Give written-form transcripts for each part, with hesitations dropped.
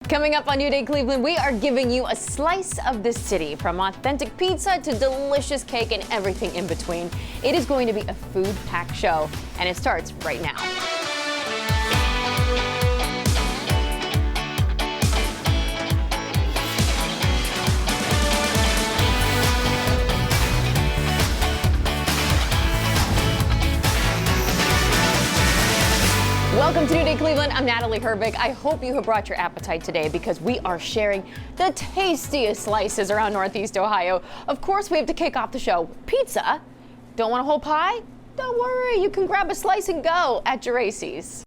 Coming up on New Day Cleveland, we are giving you a slice of the city, from authentic pizza to delicious cake and everything in between. It is going to be a food-packed show, and it starts right now. Welcome to New Day Cleveland. I'm Natalie Herbig. I hope you have brought your appetite today because we are sharing the tastiest slices around Northeast Ohio. Of course, we have to kick off the show. Pizza? Don't want a whole pie? Don't worry, you can grab a slice and go at Geraci's.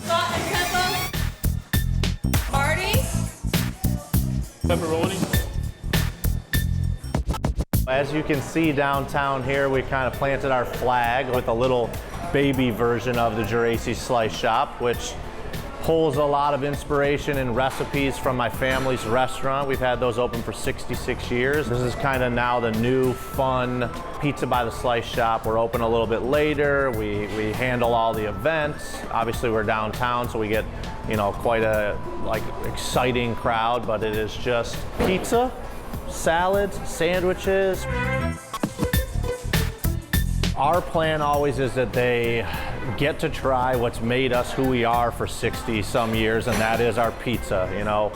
Salt and pepper. Marty. Pepperoni. As you can see downtown here, we kind of planted our flag with a little baby version of the Geraci Slice Shop, which pulls a lot of inspiration and recipes from my family's restaurant. We've had those open for 66 years. This is kind of now the new fun Pizza by the Slice Shop. We're open a little bit later. We handle all the events. Obviously we're downtown, so we get, you know, quite a exciting crowd, but it is just pizza, salads, sandwiches. Our plan always is that they get to try what's made us who we are for 60 some years, and that is our pizza. You know,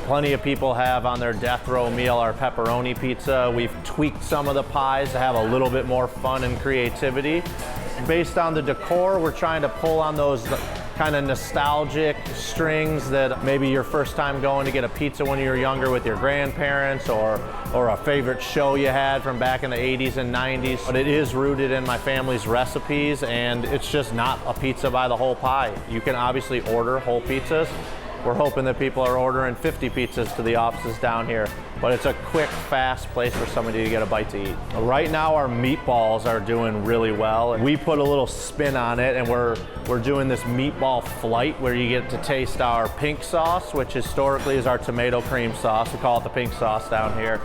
plenty of people have on their death row meal our pepperoni pizza. We've tweaked some of the pies to have a little bit more fun and creativity. Based on the decor, we're trying to pull on those kind of nostalgic strings that maybe your first time going to get a pizza when you were younger with your grandparents, or a favorite show you had from back in the 80s and 90s. But it is rooted in my family's recipes, and it's just not a pizza by the whole pie. You can obviously order whole pizzas. We're hoping that people are ordering 50 pizzas to the offices down here, but it's a quick, fast place for somebody to get a bite to eat. Right now, our meatballs are doing really well. We put a little spin on it, and we're doing this meatball flight where you get to taste our pink sauce, which historically is our tomato cream sauce. We call it the pink sauce down here.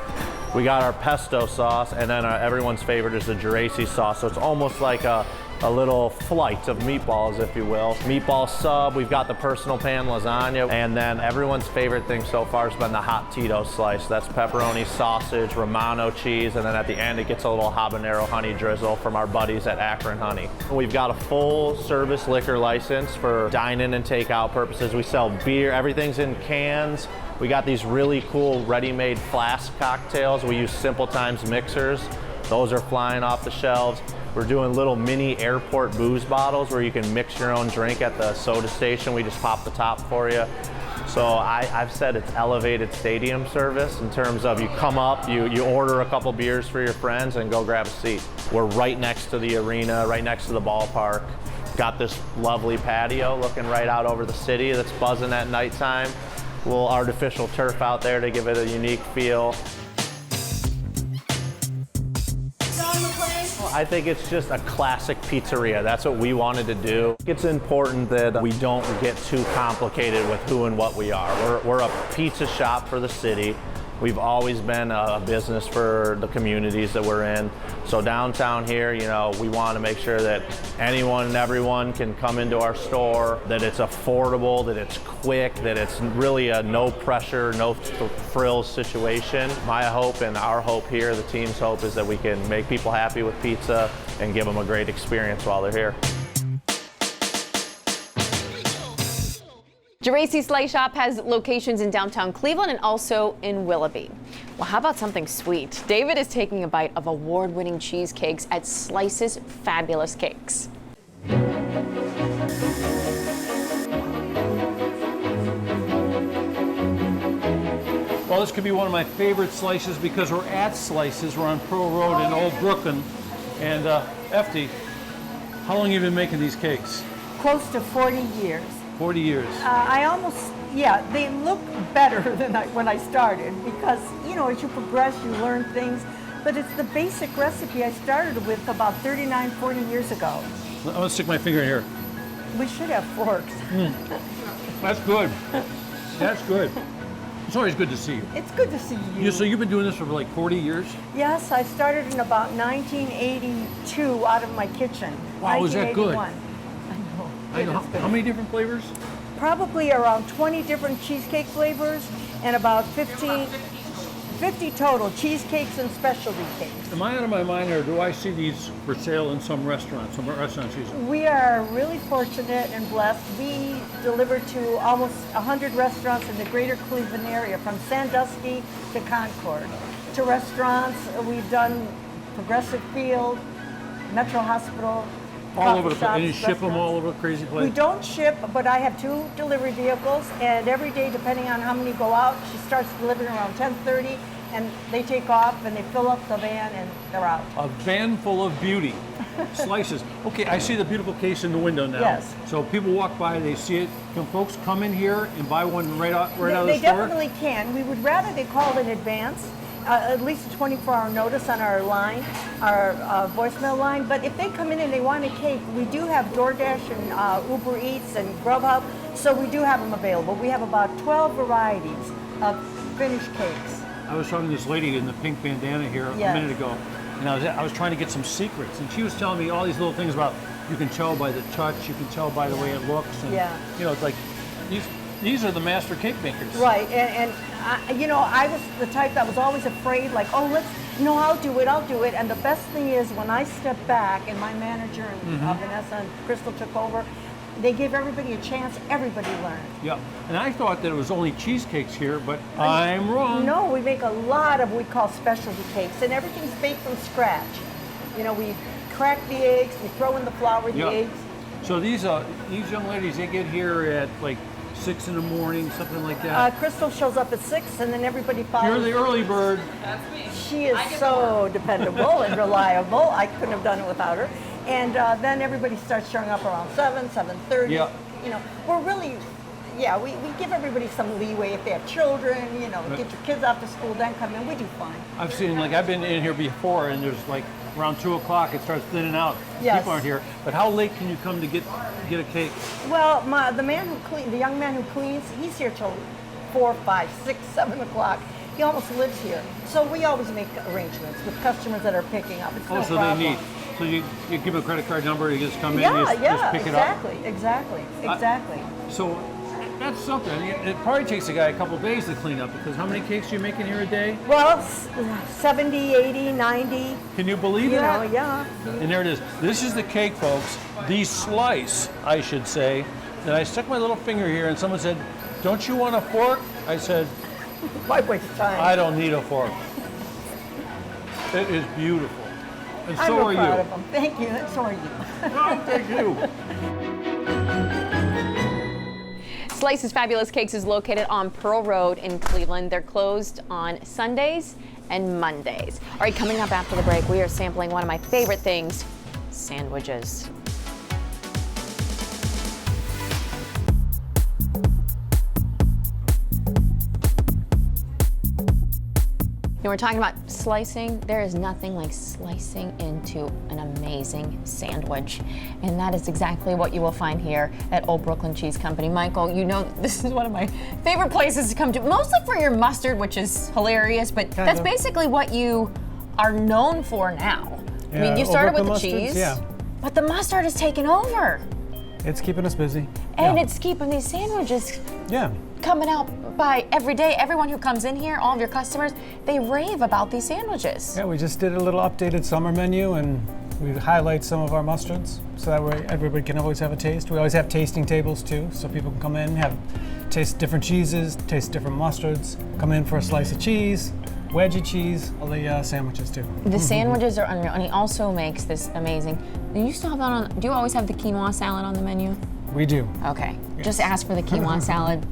We got our pesto sauce, and then everyone's favorite is the Geraci sauce. So it's almost like a little flight of meatballs, if you will. Meatball sub, we've got the personal pan lasagna, and then everyone's favorite thing so far has been the hot Tito slice. That's pepperoni, sausage, Romano cheese, and then at the end it gets a little habanero honey drizzle from our buddies at Akron Honey. We've got a full service liquor license for dine-in and takeout purposes. We sell beer, everything's in cans. We got these really cool ready-made flask cocktails. We use Simple Times mixers. Those are flying off the shelves. We're doing little mini airport booze bottles where you can mix your own drink at the soda station. We just pop the top for you. So I've said it's elevated stadium service in terms of you come up, you order a couple beers for your friends and go grab a seat. We're right next to the arena, right next to the ballpark. Got this lovely patio looking right out over the city that's buzzing at nighttime. A little artificial turf out there to give it a unique feel. I think it's just a classic pizzeria. That's what we wanted to do. It's important that we don't get too complicated with who and what we are. We're a pizza shop for the city. We've always been a business for the communities that we're in. So downtown here, you know, we want to make sure that anyone and everyone can come into our store, that it's affordable, that it's quick, that it's really a no pressure, no frills situation. My hope and our hope here, the team's hope, is that we can make people happy with pizza and give them a great experience while they're here. Geraci Slice Shop has locations in downtown Cleveland and also in Willoughby. Well, how about something sweet? David is taking a bite of award-winning cheesecakes at Slice's Fabulous Cakes. Well, this could be one of my favorite slices because we're at Slices. We're on Pearl Road in Old Brooklyn. And Efti, how long have you been making these cakes? Close to 40 years. 40 years. They look better than when I started because, you know, as you progress, you learn things. But it's the basic recipe I started with about 39, 40 years ago. I'm going to stick my finger in here. We should have forks. That's good. That's good. It's always good to see you. It's good to see you. So you've been doing this for like 40 years? Yes, I started in about 1982 out of my kitchen. Wow, is that good? 1981. I know. I know. How many different flavors? Probably around 20 different cheesecake flavors and about 50 total cheesecakes and specialty cakes. Am I out of my mind, or do I see these for sale in some restaurants? Some restaurants use them. We are really fortunate and blessed. We deliver to almost 100 restaurants in the greater Cleveland area, from Sandusky to Concord. To restaurants, we've done Progressive Field, Metro Hospital, All over the coffee place. And you shops, ship them all restaurants. over the crazy place? We don't ship, but I have 2 delivery vehicles, and every day, depending on how many go out, she starts delivering around 10:30, and they take off and they fill up the van and they're out. A van full of beauty. Slices. Okay, I see the beautiful case in the window now. Yes. So people walk by, they see it. Can folks come in here and buy one right out of the They store? definitely can. We would rather they call in advance, at least a 24-hour notice on our line, our voicemail line. But if they come in and they want a cake, we do have DoorDash and Uber Eats and Grubhub, so we do have them available. We have about 12 varieties of finished cakes. I was talking to this lady in the pink bandana here Yes. a minute ago, and I was trying to get some secrets, and she was telling me all these little things about you can tell by the touch, you can tell by the way it looks, and you know, it's like these are the master cake makers. Right, and I was the type that was always afraid, like, oh, I'll do it. And the best thing is when I stepped back and my manager and Vanessa and Crystal took over, they gave everybody a chance, everybody learned. Yeah, and I thought that it was only cheesecakes here, but I'm wrong. No, we make a lot of what we call specialty cakes, and everything's baked from scratch. You know, we crack the eggs, we throw in the flour, the eggs. So these young ladies, they get here at like 6 in the morning, something like that. Crystal shows up at 6, and then everybody follows. You're the early bird. That's me. She is so dependable and reliable. I couldn't have done it without her. And then everybody starts showing up around 7, 7:30. Yeah. You know, we're really, we give everybody some leeway if they have children, get your kids off to school, then come in. We do fine. I've been in here before, and there's like around 2 o'clock, it starts thinning out. Yes. People aren't here. But how late can you come to get a cake? Well, the young man who cleans, he's here till 4, 5, 6, 7 o'clock. He almost lives here. So we always make arrangements with customers that are picking up. It's no So problem. they need. So you give them a credit card number, you just come in, Yeah, you just pick it up. Exactly. So that's something. It probably takes a guy a couple days to clean up, because how many cakes are you making here a day? Well, 70, 80, 90. Can you believe that? Yeah. And there it is. This is the cake, folks. The slice, I should say. And I stuck my little finger here, and someone said, "Don't you want a fork?" I said, Why waste time? "I don't need a fork." It is beautiful. And I'm so real are proud you. of them. Thank you. So are you. Oh, thank you. Slice's Fabulous Cakes is located on Pearl Road in Cleveland. They're closed on Sundays and Mondays. All right, coming up after the break, we are sampling one of my favorite things, sandwiches. We're talking about slicing. There is nothing like slicing into an amazing sandwich. And that is exactly what you will find here at Old Brooklyn Cheese Company. Michael, this is one of my favorite places to come to, mostly for your mustard, which is hilarious, but that's basically what you are known for now. Yeah, I mean, you started with the mustards, cheese, yeah. but the mustard is taking over. It's keeping us busy. And yeah. it's keeping these sandwiches Yeah. coming out by every day. Everyone who comes in here, all of your customers, they rave about these sandwiches. Yeah, we just did a little updated summer menu, and we highlight some of our mustards, so that way everybody can always have a taste. We always have tasting tables too, so people can come in, taste different cheeses, taste different mustards, come in for a slice of cheese, wedge of cheese, all the sandwiches too. The sandwiches are unreal, and he also makes this amazing. Do you still have that on? Do you always have the quinoa salad on the menu? We do. Okay, just ask for the quinoa salad.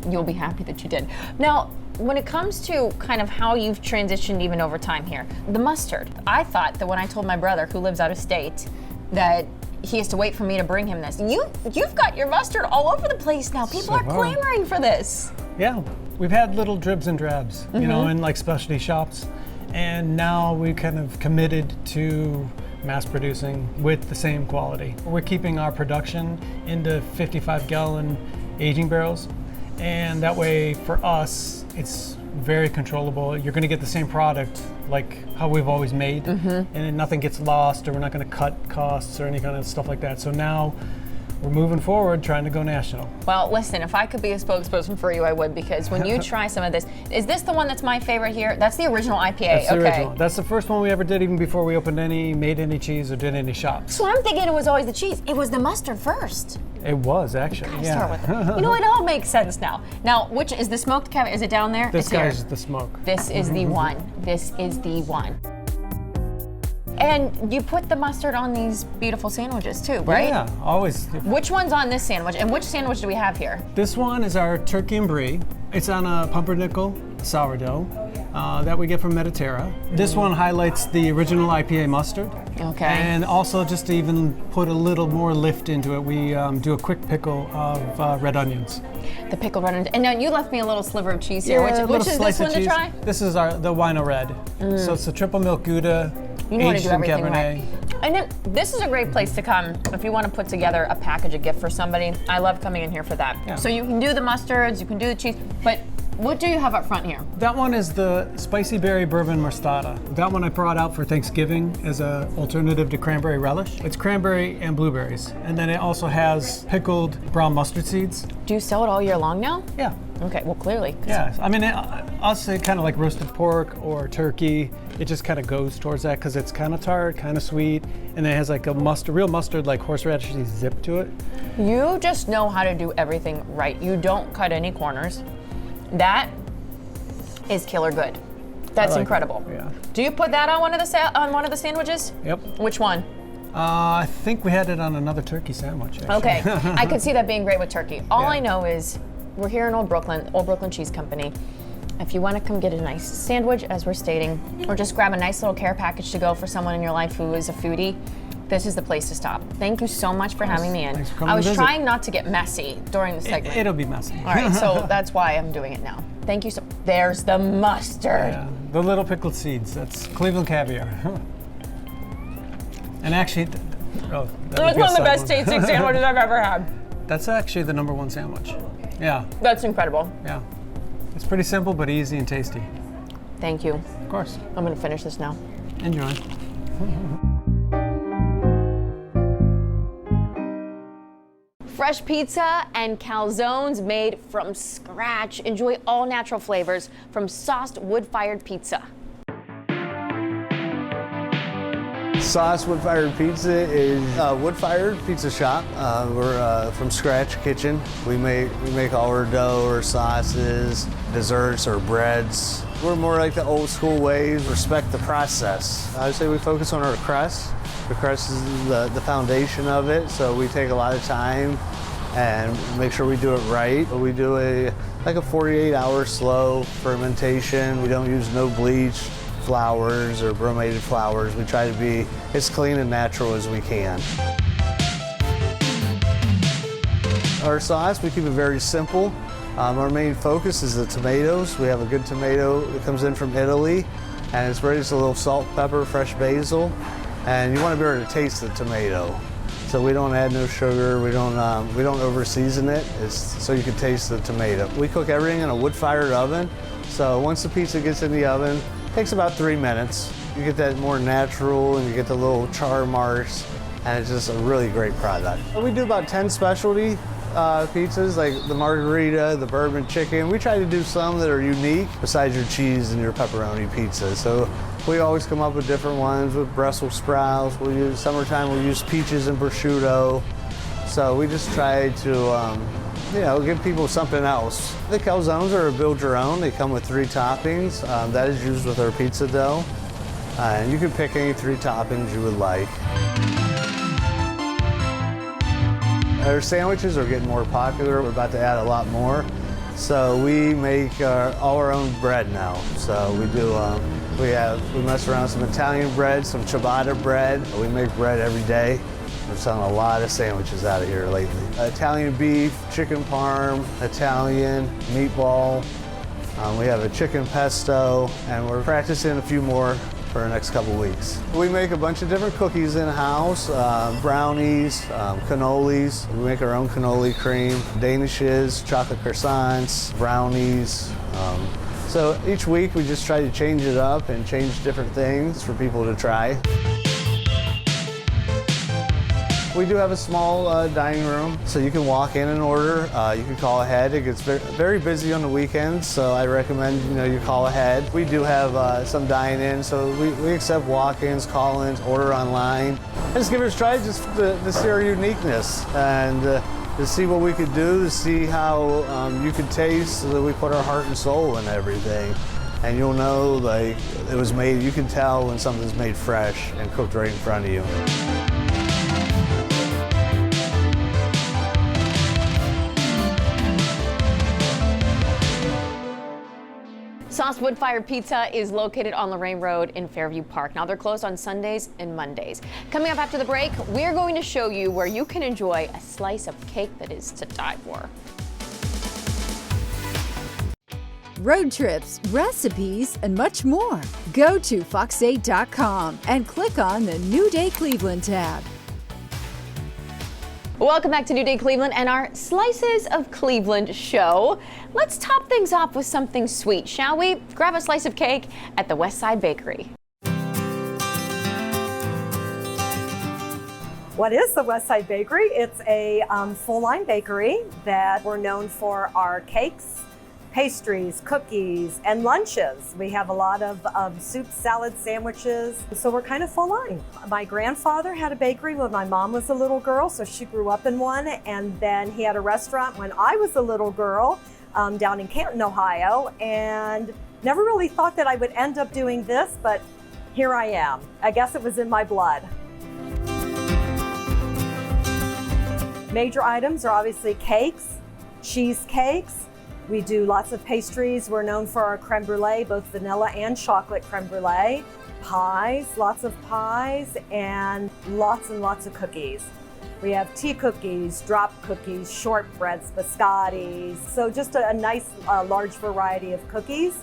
You'll be happy that you did. Now, when it comes to kind of how you've transitioned even over time here, the mustard. I thought that when I told my brother, who lives out of state, that he has to wait for me to bring him this. You've got your mustard all over the place now. People are clamoring for this. Yeah, we've had little dribs and drabs, in like specialty shops, and now we kind of committed to mass producing with the same quality. We're keeping our production into 55-gallon aging barrels, and that way for us, it's very controllable. You're going to get the same product like how we've always made, and then nothing gets lost, or we're not going to cut costs or any kind of stuff like that. So now we're moving forward, trying to go national. Well, listen, if I could be a spokesperson for you, I would, because when you try some of this, is this the one that's my favorite here? That's the original IPA. That's the okay. original. That's the first one we ever did, even before we made any cheese or did any shops. So I'm thinking it was always the cheese. It was the mustard first. It was actually, Gotta yeah. start with it. You know, it all makes sense now. Now, which is the smoked caviar? Is it down there? This It's here. guy's the smoke. This is the one. This is the one. And you put the mustard on these beautiful sandwiches too, right? Yeah, always. Which one's on this sandwich, and which sandwich do we have here? This one is our turkey and brie. It's on a pumpernickel sourdough that we get from Mediterra. This one highlights the original IPA mustard. Okay. And also, just to even put a little more lift into it, we do a quick pickle of red onions. The pickled red onion. And now you left me a little sliver of cheese here. a Which little is this slice of one to cheese. try? This is the Wino Red. So it's the triple milk Gouda, You know how to aged do in everything Cabernet. right. And then, this is a great place to come if you want to put together a package, a gift for somebody. I love coming in here for that. Yeah. So you can do the mustards, you can do the cheese, but what do you have up front here? That one is the spicy berry bourbon mostarda. That one I brought out for Thanksgiving as an alternative to cranberry relish. It's cranberry and blueberries. And then it also has pickled brown mustard seeds. Do you sell it all year long now? Yeah. Okay, well, clearly. 'Cause Yeah, I mean, us, it kind of like roasted pork or turkey. It just kind of goes towards that because it's kind of tart, kind of sweet, and it has like a real mustard, like horseradish zip to it. You just know how to do everything right. You don't cut any corners. That is killer good. That's I like incredible. it, yeah. Do you put that on one of the sandwiches? Yep. Which one? I think we had it on another turkey sandwich. Actually. Okay, I could see that being great with turkey. All Yeah. I know is we're here in Old Brooklyn Cheese Company. If you want to come get a nice sandwich, as we're stating, or just grab a nice little care package to go for someone in your life who is a foodie, this is the place to stop. Thank you so much for having me in. Thanks for coming I to was visit. trying not to get messy during the segment. It'll be messy. All right, so that's why I'm doing it now. Thank you so. There's the mustard. Yeah, the little pickled seeds. That's Cleveland caviar. And actually, that would It's be a one of the side best one. tasting sandwiches I've ever had. That's actually the #1 sandwich. Yeah, That's incredible. yeah. It's pretty simple, but easy and tasty. Thank you. Of course. I'm gonna finish this now. Enjoy. Fresh pizza and calzones made from scratch. Enjoy all natural flavors from sauced wood-fired pizza. Sauce Wood-Fired Pizza is a wood-fired pizza shop. We're from scratch kitchen. We make all our dough, our sauces, desserts, or breads. We're more like the old school ways, respect the process. I would say we focus on our crust. The crust is the foundation of it, so we take a lot of time and make sure we do it right. We do a 48-hour slow fermentation. We don't use no bleach flours or bromated flours. We try to be as clean and natural as we can. Our sauce, we keep it very simple. Our main focus is the tomatoes. We have a good tomato that comes in from Italy, and it's ready with a little salt, pepper, fresh basil, and you want to be able to taste the tomato. So we don't add no sugar. We don't over season it. It's so you can taste the tomato. We cook everything in a wood-fired oven. So once the pizza gets in the oven, it takes about 3 minutes. You get that more natural, and you get the little char marks, and it's just a really great product. We do about 10 specialty pizzas, like the margarita, the bourbon chicken. We try to do some that are unique besides your cheese and your pepperoni pizza. So we always come up with different ones with Brussels sprouts. Summertime we'll use peaches and prosciutto. So we just try to give people something else. The calzones are a build your own. They come with 3 toppings. That is used with our pizza dough. And you can pick any 3 toppings you would like. Our sandwiches are getting more popular. We're about to add a lot more. So we make all our own bread now. So we do, we mess around with some Italian bread, some ciabatta bread. We make bread every day. We're selling a lot of sandwiches out of here lately. Italian beef, chicken parm, Italian, meatball. We have a chicken pesto, and we're practicing a few more for the next couple weeks. We make a bunch of different cookies in-house, brownies, cannolis. We make our own cannoli cream, danishes, chocolate croissants, brownies. So each week we just try to change it up and change different things for people to try. We do have a small dining room, so you can walk in and order. You can call ahead. It gets very busy on the weekends, so I recommend you call ahead. We do have some dine-in, so we accept walk-ins, call-ins, order online. Just give it a try, just to see our uniqueness and to see what we could do, to see how you could taste, so that we put our heart and soul in everything. And you'll know, like, it was made, you can tell when something's made fresh and cooked right in front of you. Sauce Wood Fire Pizza is located on Lorraine Road in Fairview Park. Now they're closed on Sundays and Mondays. Coming up after the break, we're going to show you where you can enjoy a slice of cake that is to die for. Road trips, recipes, and much more. Go to fox8.com and click on the New Day Cleveland tab. Welcome back to New Day Cleveland and our Slices of Cleveland show. Let's top things off with something sweet, shall we? Grab a slice of cake at the West Side Bakery. What is the West Side Bakery? It's a full-line bakery that we're known for our cakes, pastries, cookies, and lunches. We have a lot of soup, salad, sandwiches, so we're kind of full line. My grandfather had a bakery when my mom was a little girl, so she grew up in one, and then he had a restaurant when I was a little girl down in Canton, Ohio, and never really thought that I would end up doing this, but here I am. I guess it was in my blood. Major items are obviously cakes, cheesecakes. We do lots of pastries. We're known for our creme brulee, both vanilla and chocolate creme brulee. Pies, lots of pies, and lots of cookies. We have tea cookies, drop cookies, shortbreads, biscottis. So just a nice, large variety of cookies.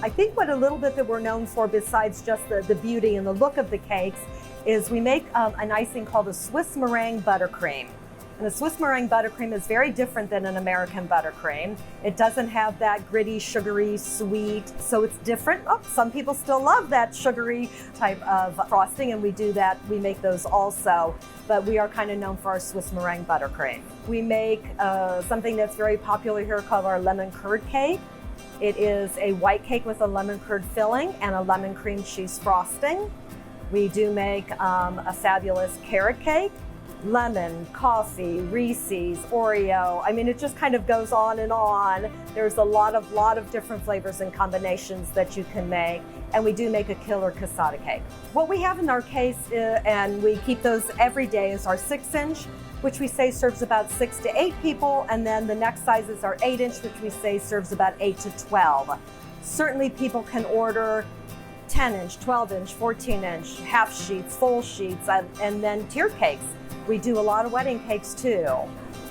I think what a little bit that we're known for, besides just the beauty and the look of the cakes, is we make an icing called a Swiss meringue buttercream. And the Swiss meringue buttercream is very different than an American buttercream. It doesn't have that gritty, sugary, sweet, so it's different. Oh, some people still love that sugary type of frosting, and we do that. We make those also, but we are kind of known for our Swiss meringue buttercream. We make something that's very popular here called our lemon curd cake. It is a white cake with a lemon curd filling and a lemon cream cheese frosting. We do make a fabulous carrot cake. Lemon, coffee, Reese's, Oreo. I mean, it just kind of goes on and on. There's a lot of different flavors and combinations that you can make. And we do make a killer cassata cake. What we have in our case, and we keep those every day, is our 6-inch, which we say serves about 6 to 8 people. And then the next size is our 8-inch, which we say serves about 8 to 12. Certainly people can order 10-inch, 12-inch, 14-inch, half sheets, full sheets, and then tiered cakes. We do a lot of wedding cakes too.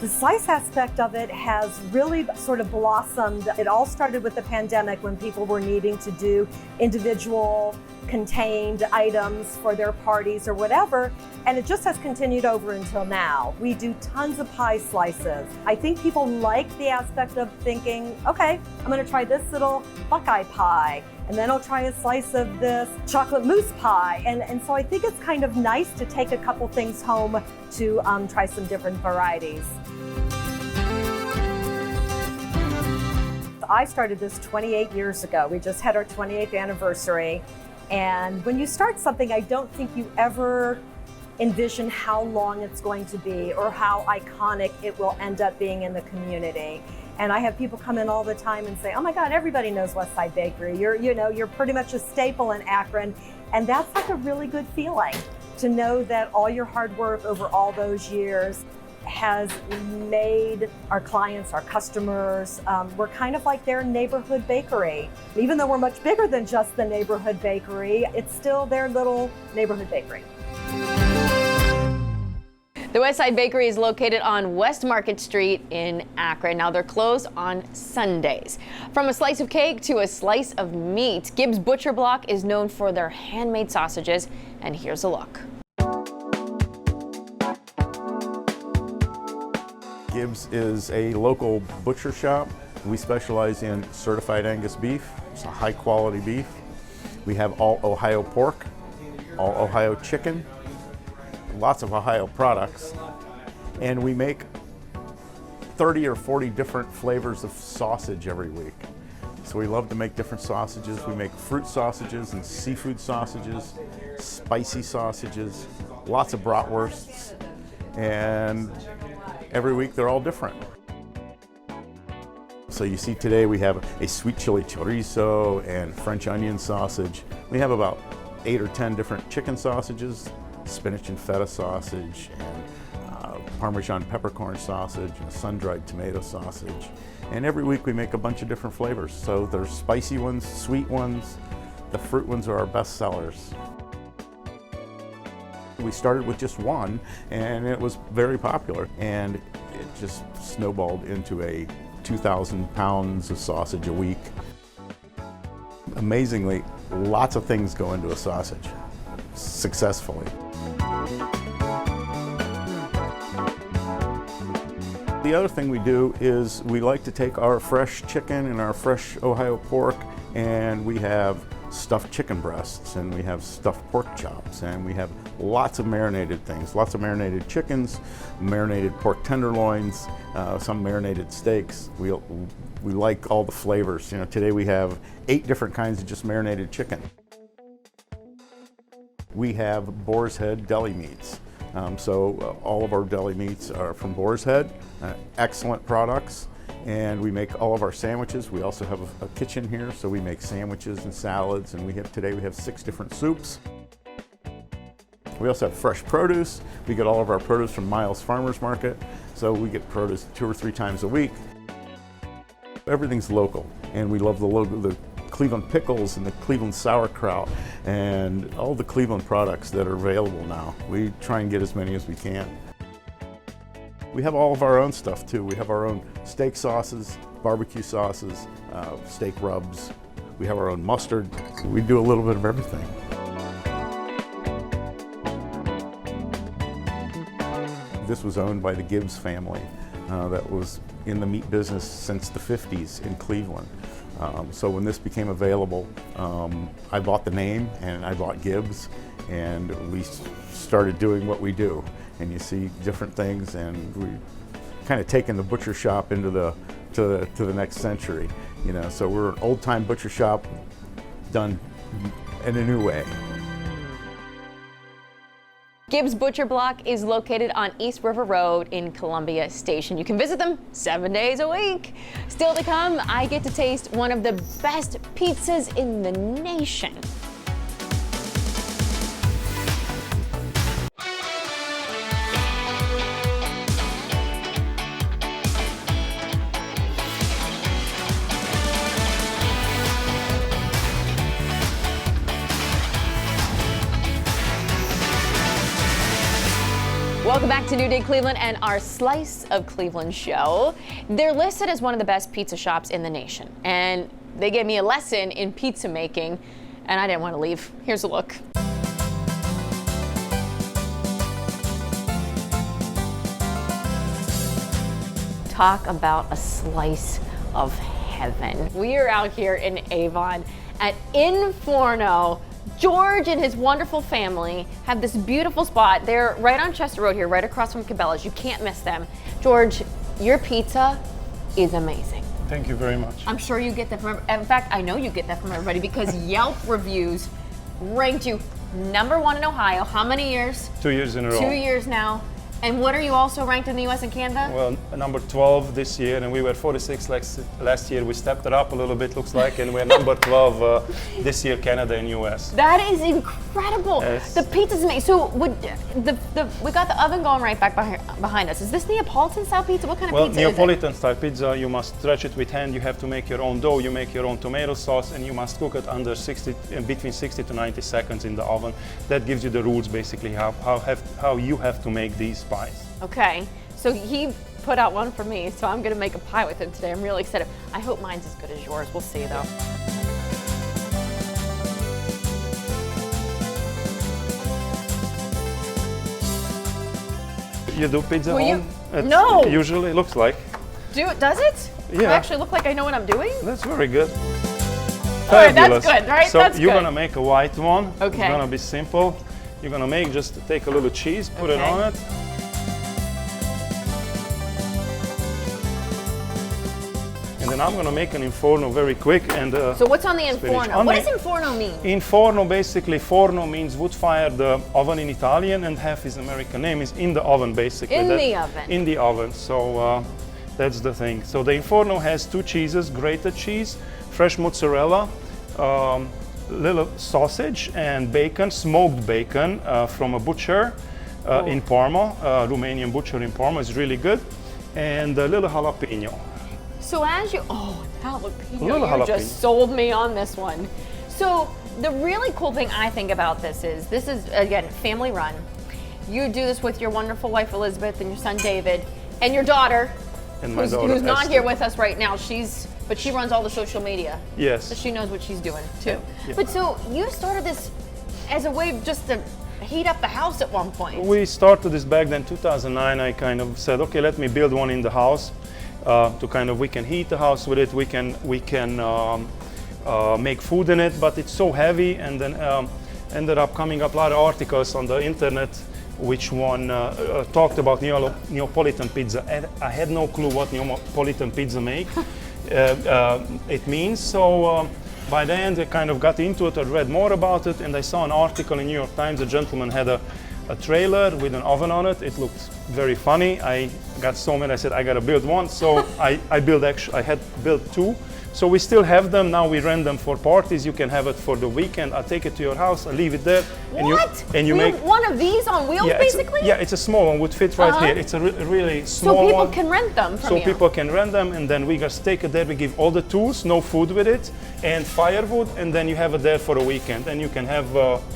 The slice aspect of it has really sort of blossomed. It all started with the pandemic when people were needing to do individual contained items for their parties or whatever, and it just has continued over until now. We do tons of pie slices. I think people like the aspect of thinking, okay, I'm gonna try this little Buckeye pie, and then I'll try a slice of this chocolate mousse pie. And so I think it's kind of nice to take a couple things home to try some different varieties. I started this 28 years ago. We just had our 28th anniversary. And when you start something, I don't think you ever envision how long it's going to be or how iconic it will end up being in the community. And I have people come in all the time and say, oh my God, everybody knows West Side Bakery. You're pretty much a staple in Akron. And that's like a really good feeling to know that all your hard work over all those years has made our clients, our customers, we're kind of like their neighborhood bakery. Even though we're much bigger than just the neighborhood bakery, it's still their little neighborhood bakery. The West Side Bakery is located on West Market Street in Akron. Now they're closed on Sundays. From a slice of cake to a slice of meat, Gibbs Butcher Block is known for their handmade sausages, and here's a look. Gibbs is a local butcher shop. We specialize in certified Angus beef. It's a high quality beef. We have all Ohio pork. all Ohio chicken, lots of Ohio products, and we make 30 or 40 different flavors of sausage every week. So we love to make different sausages. We make fruit sausages and seafood sausages, spicy sausages, lots of bratwursts, and every week they're all different. So you see today we have a sweet chili chorizo and French onion sausage. We have about 8 or 10 different chicken sausages, spinach and feta sausage, and Parmesan peppercorn sausage, and a sun-dried tomato sausage. And every week we make a bunch of different flavors. So there's spicy ones, sweet ones. The fruit ones are our best sellers. We started with just one, and it was very popular. And it just snowballed into a 2,000 pounds of sausage a week. Amazingly, lots of things go into a sausage successfully. The other thing we do is we like to take our fresh chicken and our fresh Ohio pork, and we have stuffed chicken breasts, and we have stuffed pork chops, and we have lots of marinated things, lots of marinated chickens, marinated pork tenderloins, some marinated steaks. We like all the flavors. You know, today we have 8 different kinds of just marinated chicken. We have Boar's Head deli meats. So all of our deli meats are from Boar's Head, excellent products, and we make all of our sandwiches. We also have a kitchen here, so we make sandwiches and salads, and today we have 6 different soups. We also have fresh produce. We get all of our produce from Miles Farmers Market, so we get produce 2 or 3 times a week. Everything's local, and we love the Cleveland pickles and the Cleveland sauerkraut and all the Cleveland products that are available now. We try and get as many as we can. We have all of our own stuff too. We have our own steak sauces, barbecue sauces, steak rubs. We have our own mustard. We do a little bit of everything. This was owned by the Gibbs family that was in the meat business since the 50s in Cleveland. So when this became available, I bought the name and I bought Gibbs, and we started doing what we do. And you see different things, and we kind of taken the butcher shop into to the next century. You know, so we're an old-time butcher shop done in a new way. Gibbs Butcher Block is located on East River Road in Columbia Station. You can visit them 7 days a week. Still to come, I get to taste one of the best pizzas in the nation. Welcome back to New Day Cleveland and our Slice of Cleveland show. They're listed as one of the best pizza shops in the nation, and they gave me a lesson in pizza making, and I didn't want to leave. Here's a look. Talk about a slice of heaven. We are out here in Avon at Inforno. George and his wonderful family have this beautiful spot. They're right on Chester Road here, right across from Cabela's. You can't miss them. George, your pizza is amazing. Thank you very much. I'm sure you get that from, in fact, I know you get that from everybody because Yelp reviews ranked you #1 in Ohio. How many years? 2 years in a row. 2 years now. And what are you also ranked in the US and Canada? Well, number 12 this year, and we were 46 last year. We stepped it up a little bit, looks like, and we're number 12 this year, Canada and US. That is incredible. Yes. The pizza's amazing. So we got the oven going right back behind us. Is this Neapolitan style pizza? What kind of pizza Neapolitan is it? style pizza, you must stretch it with hand. You have to make your own dough. You make your own tomato sauce, and you must cook it under between 60 to 90 seconds in the oven. That gives you the rules, basically, how you have to make these pies. Okay, so he put out one for me, so I'm gonna make a pie with him today. I'm really excited. I hope mine's as good as yours. We'll see though. You do pizza Will home? you? No! Usually looks like. Does it? Yeah. I actually look like I know what I'm doing? That's very good. All right, that's good, right? So that's you're good. gonna make a white one. Okay. It's gonna be simple. you're gonna make, just take a little cheese, put it on it. And then I'm gonna make an Inforno very quick. And So what's on the Inforno? What does Inforno mean? Inforno, basically, forno means wood-fired oven in Italian, and half his American name is in the oven, basically. In the oven. In the oven, so that's the thing. So the Inforno has 2 cheeses, grated cheese, fresh mozzarella, little sausage and bacon, smoked bacon from a butcher in Parma, Romanian butcher in Parma. Is really good. And a little jalapeno. So as you, jalapeno, Little you jalapeno. just sold me on this one. So the really cool thing I think about this is, again, family run. You do this with your wonderful wife, Elizabeth, and your son, David, and your daughter, And my daughter, who's not Esther. here with us right now. But she runs all the social media. Yes. So she knows what she's doing too. Yeah. But so you started this as a way just to heat up the house at one point. We started this back then, 2009. I kind of said, okay, let me build one in the house. To kind of, we can heat the house with it, we can make food in it, but it's so heavy. And then ended up coming up a lot of articles on the internet, which one talked about Neapolitan pizza. I had no clue what Neapolitan pizza it means. So by the end, I kind of got into it. I read more about it, and I saw an article in New York Times. A gentleman had a trailer with an oven on it. It looked very funny. I got so mad, I said, I gotta build one. So I had built 2. So we still have them. Now we rent them for parties. You can have it for the weekend. I take it to your house, I leave it there. What? And you we make have one of these on wheels, basically? It's a small one, would fit right here. It's a really small one. So people one. can rent them from you? So people can rent them, and then we just take it there. We give all the tools, no food with it, and firewood, and then you have it there for a weekend, and you can have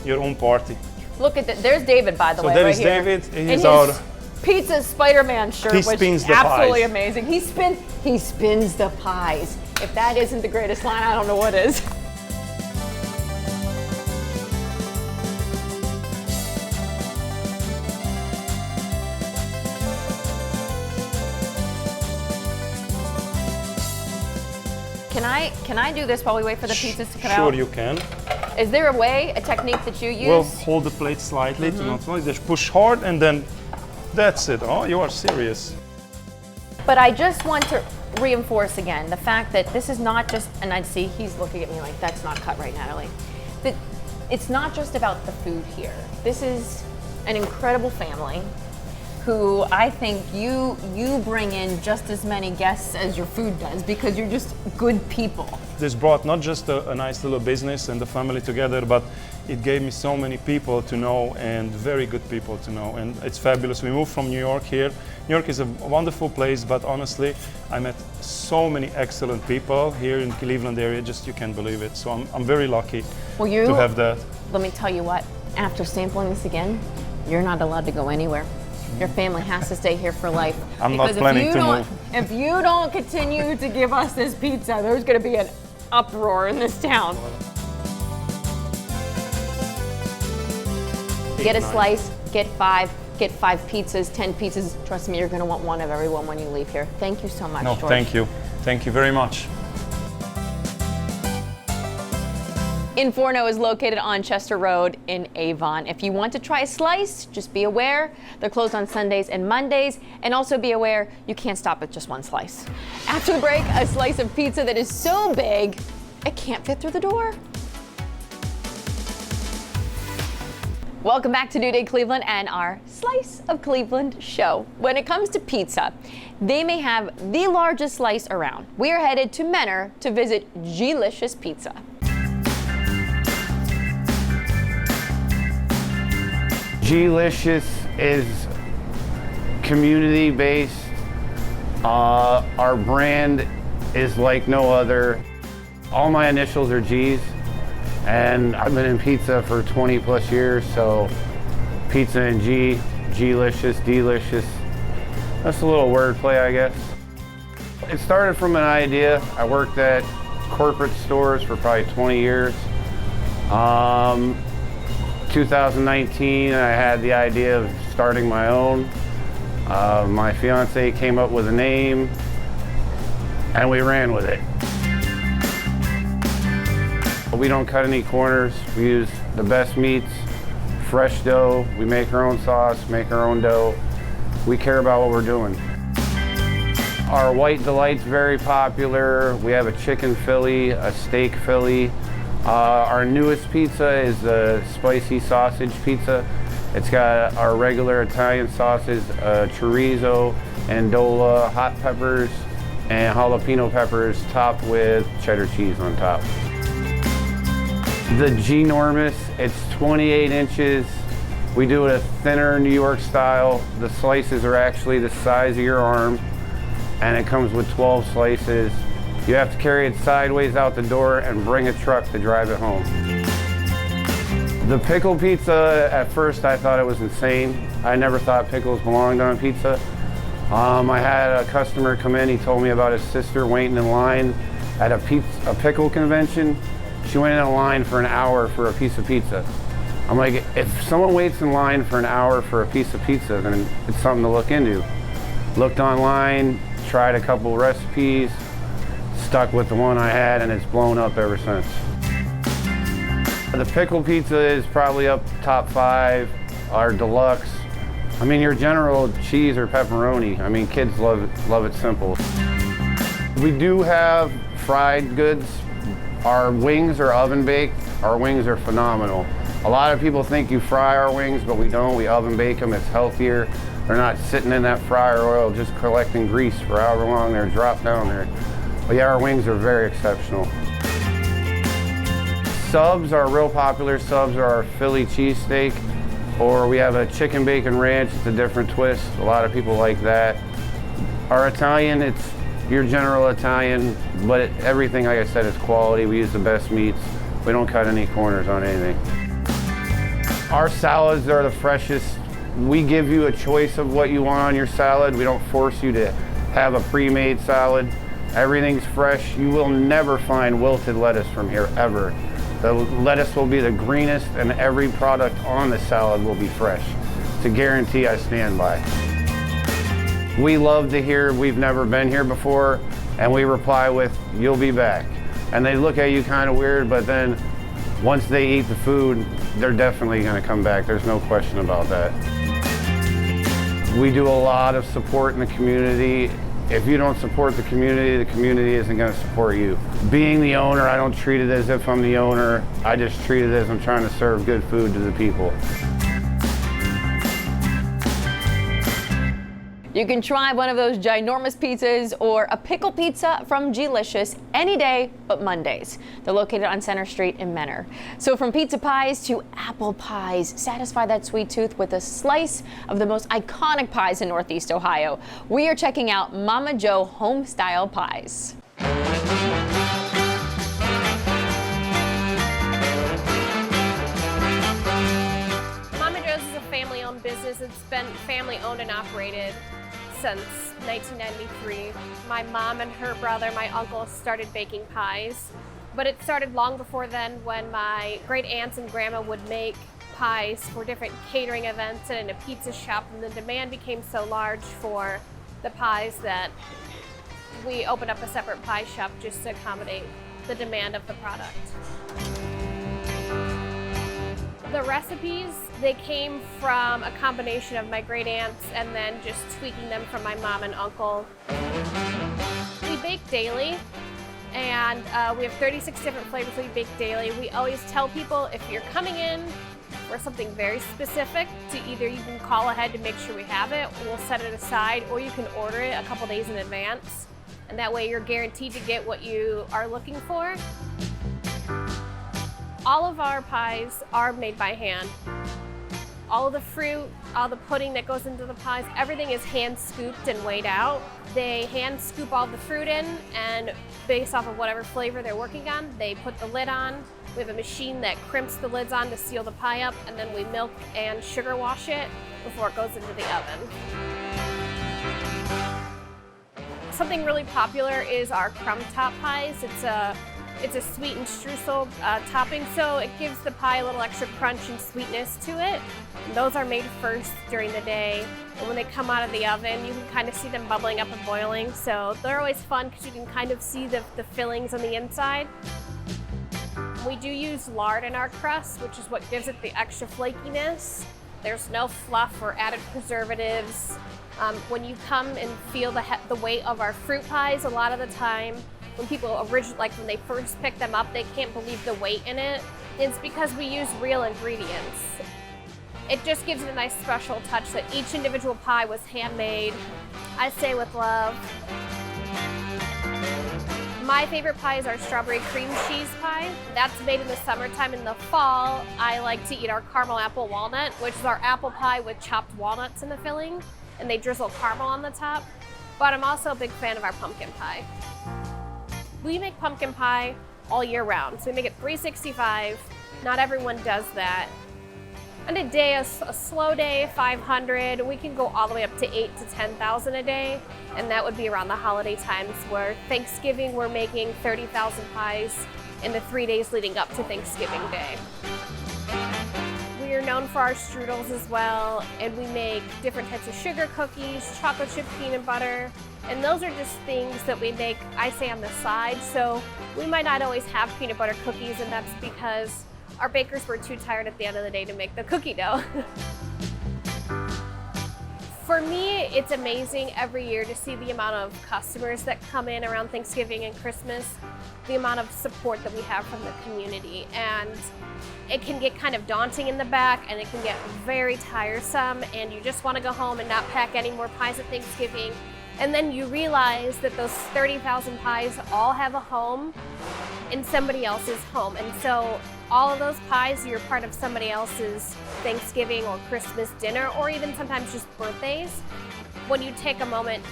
your own party. Look at that. There's David, by the way, there right is here. David. In He's his our pizza Spider-Man shirt, He which spins is the absolutely pies. amazing. He spins the pies. If that isn't the greatest line, I don't know what is. Can I do this while we wait for the pizzas to come out? Sure, you can. Is there a technique that you use? Well, hold the plate slightly to not slide. Just push hard, and then that's it. Oh, you are serious. But I just want to reinforce again the fact that this is not just, and I'd see he's looking at me like, that's not cut right, Natalie. That it's not just about the food here. This is an incredible family who I think you bring in just as many guests as your food does, because you're just good people. This brought not just a nice little business and the family together, but it gave me so many people to know, and very good people to know, and it's fabulous. We moved from New York here. New York is a wonderful place, but honestly, I met so many excellent people here in Cleveland area, just you can't believe it. So I'm very lucky to have that. Let me tell you what, after sampling this again, you're not allowed to go anywhere. Your family has to stay here for life. I'm not planning to move. If you don't continue to give us this pizza, there's going to be an uproar in this town. Get a slice, get 5 pizzas, 10 pizzas. Trust me, you're going to want one of every one when you leave here. Thank you so much, No, George. thank you. Thank you very much. Inforno is located on Chester Road in Avon. If you want to try a slice, just be aware they're closed on Sundays and Mondays, and also be aware you can't stop at just one slice. After the break, a slice of pizza that is so big it can't fit through the door. Welcome back to New Day Cleveland and our Slice of Cleveland show. When it comes to pizza, they may have the largest slice around. We are headed to Menor to visit G-licious Pizza. G-licious is community-based. Our brand is like no other. All my initials are G's, and I've been in pizza for 20 plus years, so pizza and G, G-licious, delicious. That's a little wordplay, I guess. It started from an idea. I worked at corporate stores for probably 20 years. 2019, I had the idea of starting my own. My fiance came up with a name, and we ran with it. We don't cut any corners. We use the best meats fresh dough. We make our own sauce, make our own dough. We care about what we're doing. Our white delight's very popular. We have a chicken Philly, a steak Philly. Our newest pizza is the spicy sausage pizza. It's got our regular Italian sauces, chorizo, andola, hot peppers, and jalapeno peppers topped with cheddar cheese on top. The G-Normous, it's 28 inches. We do it a thinner New York style. The slices are actually the size of your arm, and it comes with 12 slices. You have to carry it sideways out the door and bring a truck to drive it home. The pickle pizza, at first I thought it was insane. I never thought pickles belonged on pizza. I had a customer come in, he told me about his sister waiting in line at a pickle convention. She went in a line for an hour for a piece of pizza. I'm like, if someone waits in line for an hour for a piece of pizza, then it's something to look into. Looked online, tried a couple recipes, stuck with the one I had, and it's blown up ever since. The pickle pizza is probably up top 5. Our deluxe, I mean, your general cheese or pepperoni. I mean, kids love it simple. We do have fried goods. Our wings are oven baked. Our wings are phenomenal. A lot of people think you fry our wings, but we don't. We oven bake them. It's healthier. They're not sitting in that fryer oil just collecting grease for however long they're dropped down there. But yeah, our wings are very exceptional. Subs, our real popular subs are our Philly cheesesteak, or we have a chicken bacon ranch. It's a different twist. A lot of people like that. Our Italian, it's your general Italian, but everything, like I said, is quality. We use the best meats. We don't cut any corners on anything. Our salads are the freshest. We give you a choice of what you want on your salad. We don't force you to have a pre-made salad. Everything's fresh. You will never find wilted lettuce from here, ever. The lettuce will be the greenest, and every product on the salad will be fresh. It's a guarantee I stand by. We love to hear we've never been here before, and we reply with, you'll be back. And they look at you kind of weird, but then once they eat the food, they're definitely going to come back. There's no question about that. We do a lot of support in the community. If you don't support the community isn't going to support you. Being the owner, I don't treat it as if I'm the owner. I just treat it as I'm trying to serve good food to the people. You can try one of those ginormous pizzas or a pickle pizza from G-Licious any day but Mondays. They're located on Center Street in Menor. So from pizza pies to apple pies, satisfy that sweet tooth with a slice of the most iconic pies in Northeast Ohio. We are checking out Mama Jo Homestyle pies. Mama Jo's is a family-owned business. It's been family-owned and operated since 1993. My mom and her brother, my uncle, started baking pies. But it started long before then when my great aunts and grandma would make pies for different catering events and in a pizza shop, and the demand became so large for the pies that we opened up a separate pie shop just to accommodate the demand of the product. The recipes, they came from a combination of my great aunts and then just tweaking them from my mom and uncle. We bake daily, and we have 36 different flavors we bake daily. We always tell people if you're coming in for something very specific, to either you can call ahead to make sure we have it, we'll set it aside, or you can order it a couple days in advance. And that way you're guaranteed to get what you are looking for. All of our pies are made by hand. All of the fruit, all the pudding that goes into the pies, everything is hand scooped and weighed out. They hand scoop all the fruit in, and based off of whatever flavor they're working on, they put the lid on. We have a machine that crimps the lids on to seal the pie up, and then we milk and sugar wash it before it goes into the oven. Something really popular is our crumb top pies. It's a sweetened streusel topping, so it gives the pie a little extra crunch and sweetness to it. And those are made first during the day, and when they come out of the oven, you can kind of see them bubbling up and boiling. So they're always fun because you can kind of see the fillings on the inside. We do use lard in our crust, which is what gives it the extra flakiness. There's no fluff or added preservatives. When you come and feel the weight of our fruit pies, a lot of the time, when people when they first pick them up, they can't believe the weight in it. It's because we use real ingredients. It just gives it a nice special touch that each individual pie was handmade, I say with love. My favorite pie is our strawberry cream cheese pie. That's made in the summertime. In the fall, I like to eat our caramel apple walnut, which is our apple pie with chopped walnuts in the filling, and they drizzle caramel on the top. But I'm also a big fan of our pumpkin pie. We make pumpkin pie all year round, so we make it 365. Not everyone does that. On a day, a slow day, 500, we can go all the way up to 8,000 to 10,000 a day, and that would be around the holiday times where Thanksgiving, we're making 30,000 pies in the 3 days leading up to Thanksgiving Day. We are known for our strudels as well, and we make different types of sugar cookies, chocolate chip peanut butter, and those are just things that we make, I say, on the side. So we might not always have peanut butter cookies, and that's because our bakers were too tired at the end of the day to make the cookie dough. For me, it's amazing every year to see the amount of customers that come in around Thanksgiving and Christmas, the amount of support that we have from the community. And it can get kind of daunting in the back, and it can get very tiresome, and you just want to go home and not pack any more pies at Thanksgiving. And then you realize that those 30,000 pies all have a home in somebody else's home. And so all of those pies, you're part of somebody else's Thanksgiving or Christmas dinner, or even sometimes just birthdays. When you take a moment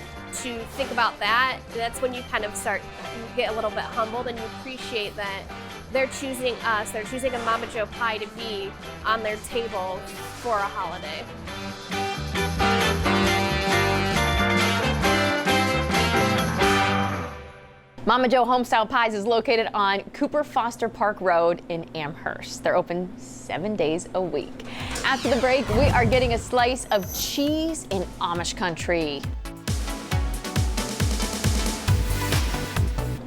to think about that, that's when you kind of you get a little bit humbled, and you appreciate that they're choosing us, they're choosing a Mama Joe pie to be on their table for a holiday. Mama Joe Homestyle Pies is located on Cooper Foster Park Road in Amherst. They're open 7 days a week. After the break, we are getting a slice of cheese in Amish country.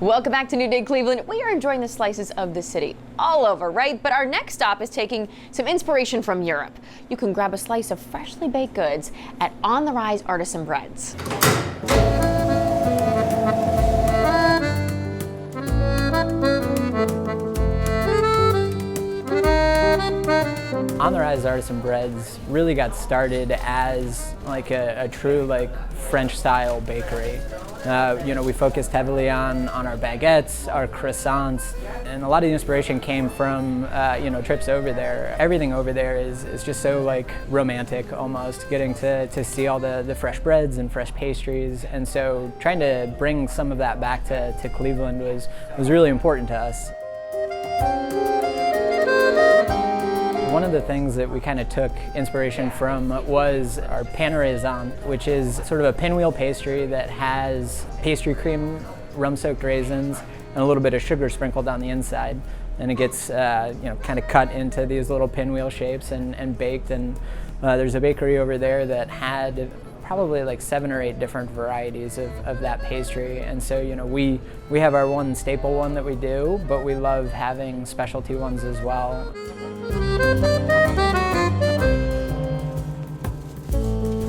Welcome back to New Day Cleveland. We are enjoying the slices of the city all over, right? But our next stop is taking some inspiration from Europe. You can grab a slice of freshly baked goods at On the Rise Artisan Breads. On the Rise Artisan Breads really got started as like a true French style bakery. We focused heavily on our baguettes, our croissants, and a lot of the inspiration came from trips over there. Everything over there is just so romantic almost, getting to see all the fresh breads and fresh pastries, and so trying to bring some of that back to Cleveland was really important to us. One of the things that we kind of took inspiration from was our Artisan, which is sort of a pinwheel pastry that has pastry cream, rum-soaked raisins, and a little bit of sugar sprinkled on the inside. And it gets kind of cut into these little pinwheel shapes and baked. And there's a bakery over there that had probably 7 or 8 different varieties of that pastry. And so we have our one staple one that we do, but we love having specialty ones as well.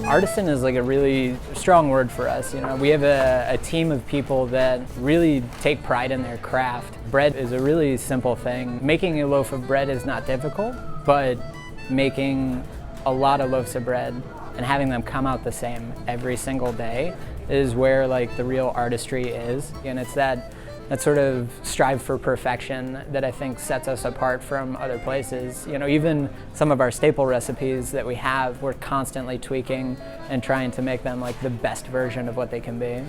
Artisan is a really strong word for us. We have a team of people that really take pride in their craft. Bread is a really simple thing. Making a loaf of bread is not difficult, but making a lot of loaves of bread and having them come out the same every single day is where the real artistry is. And it's that sort of strive for perfection that I think sets us apart from other places. Even some of our staple recipes that we have, we're constantly tweaking and trying to make them the best version of what they can be.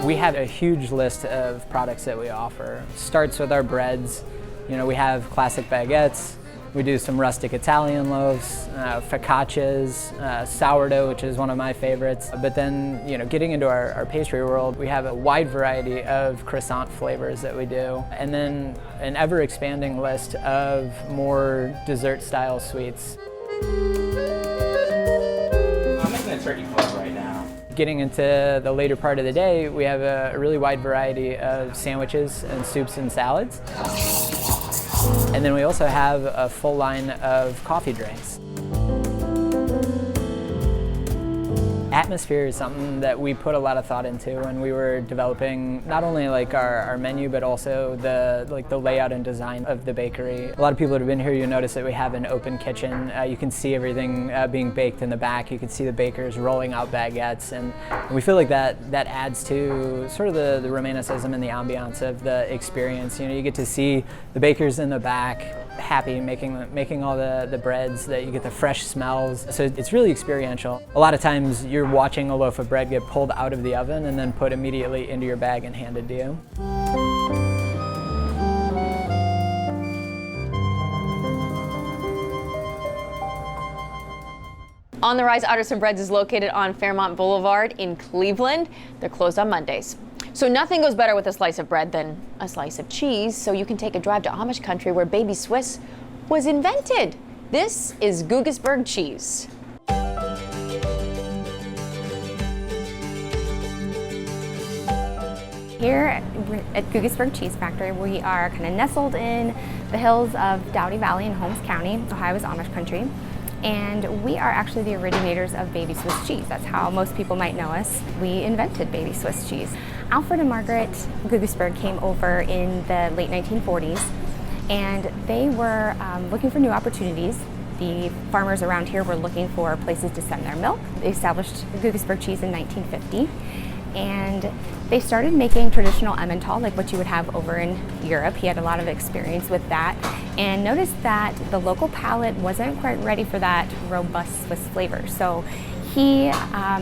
We have a huge list of products that we offer. Starts with our breads. We have classic baguettes. We do some rustic Italian loaves, focaccias, sourdough, which is one of my favorites. But then, getting into our pastry world, we have a wide variety of croissant flavors that we do. And then an ever-expanding list of more dessert-style sweets. I'm making a turkey club right now. getting into the later part of the day, we have a really wide variety of sandwiches and soups and salads. And then we also have a full line of coffee drinks. Atmosphere is something that we put a lot of thought into when we were developing not only like our menu, but also the layout and design of the bakery. A lot of people that have been here, you notice that we have an open kitchen. You can see everything being baked in the back. You can see the bakers rolling out baguettes, and we feel like that adds to sort of the romanticism and the ambiance of the experience. You know, you get to see the bakers in the back happy making all the breads, that you get the fresh smells. So it's really experiential. A lot of times you're watching a loaf of bread get pulled out of the oven and then put immediately into your bag and handed to you. On the Rise Artisan Breads is located on Fairmont Boulevard in Cleveland. They're closed on Mondays. So nothing goes better with a slice of bread than a slice of cheese, so you can take a drive to Amish country where baby Swiss was invented. This is Guggisberg cheese. Here at Guggisberg Cheese Factory, we are kind of nestled in the hills of Doughty Valley in Holmes County. Ohio is Amish country. And we are actually the originators of baby Swiss cheese. That's how most people might know us. We invented baby Swiss cheese. Alfred and Margaret Guggisberg came over in the late 1940s, and they were looking for new opportunities. The farmers around here were looking for places to send their milk. They established Guggisberg cheese in 1950, and they started making traditional Emmental, like what you would have over in Europe. He had a lot of experience with that, and noticed that the local palate wasn't quite ready for that robust Swiss flavor. So he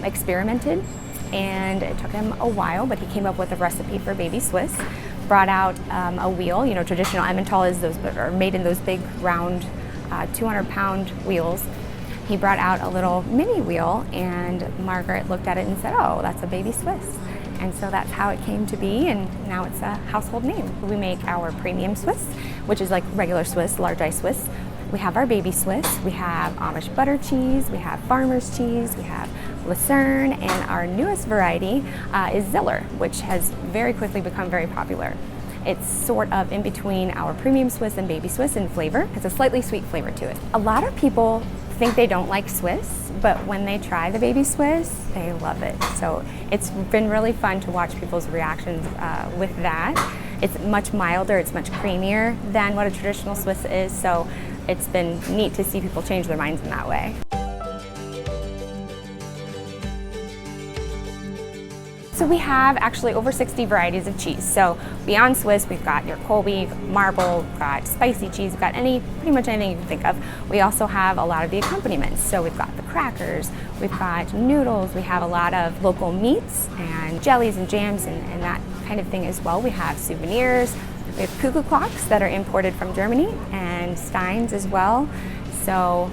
experimented, and it took him a while, but he came up with a recipe for baby Swiss, brought out a wheel. You know, traditional Emmental is those are made in those big round 200-pound wheels. He brought out a little mini wheel, and Margaret looked at it and said, "Oh, that's a baby Swiss." And so that's how it came to be, and now it's a household name. We make our premium Swiss, which is like regular Swiss, large ice Swiss. We have our baby Swiss, we have Amish butter cheese, we have farmer's cheese, we have Lucerne, and our newest variety is Ziller, which has very quickly become very popular. It's sort of in between our premium Swiss and baby Swiss in flavor. It's a slightly sweet flavor to it. A lot of people think they don't like Swiss, but when they try the baby Swiss, they love it. So it's been really fun to watch people's reactions with that. It's much milder, it's much creamier than what a traditional Swiss is, so it's been neat to see people change their minds in that way. So we have actually over 60 varieties of cheese. So beyond Swiss, we've got your Colby, marble, we've got spicy cheese, we've got pretty much anything you can think of. We also have a lot of the accompaniments. So we've got the crackers, we've got noodles, we have a lot of local meats and jellies and jams and that kind of thing as well. We have souvenirs, we have cuckoo clocks that are imported from Germany, and steins as well. So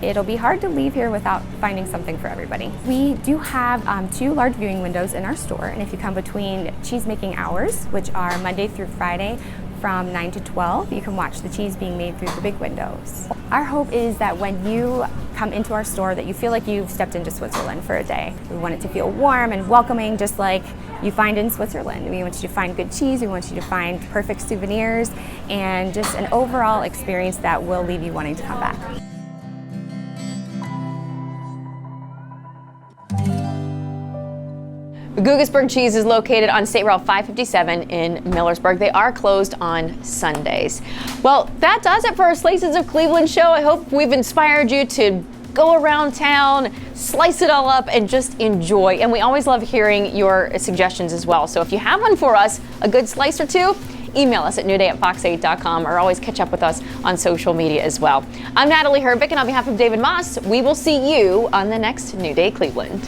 it'll be hard to leave here without finding something for everybody. We do have 2 large viewing windows in our store, and if you come between cheese making hours, which are Monday through Friday from 9 to 12, you can watch the cheese being made through the big windows. Our hope is that when you come into our store that you feel like you've stepped into Switzerland for a day. We want it to feel warm and welcoming, just like you find in Switzerland. We want you to find good cheese, we want you to find perfect souvenirs, and just an overall experience that will leave you wanting to come back. Guggisberg cheese is located on State Route 557 in Millersburg. They are closed on Sundays. Well, that does it for our Slices of Cleveland show. I hope we've inspired you to go around town, slice it all up, and just enjoy. And we always love hearing your suggestions as well. So if you have one for us, a good slice or two, email us at newday@fox8.com, or always catch up with us on social media as well. I'm Natalie Herbick, and on behalf of David Moss, we will see you on the next New Day Cleveland.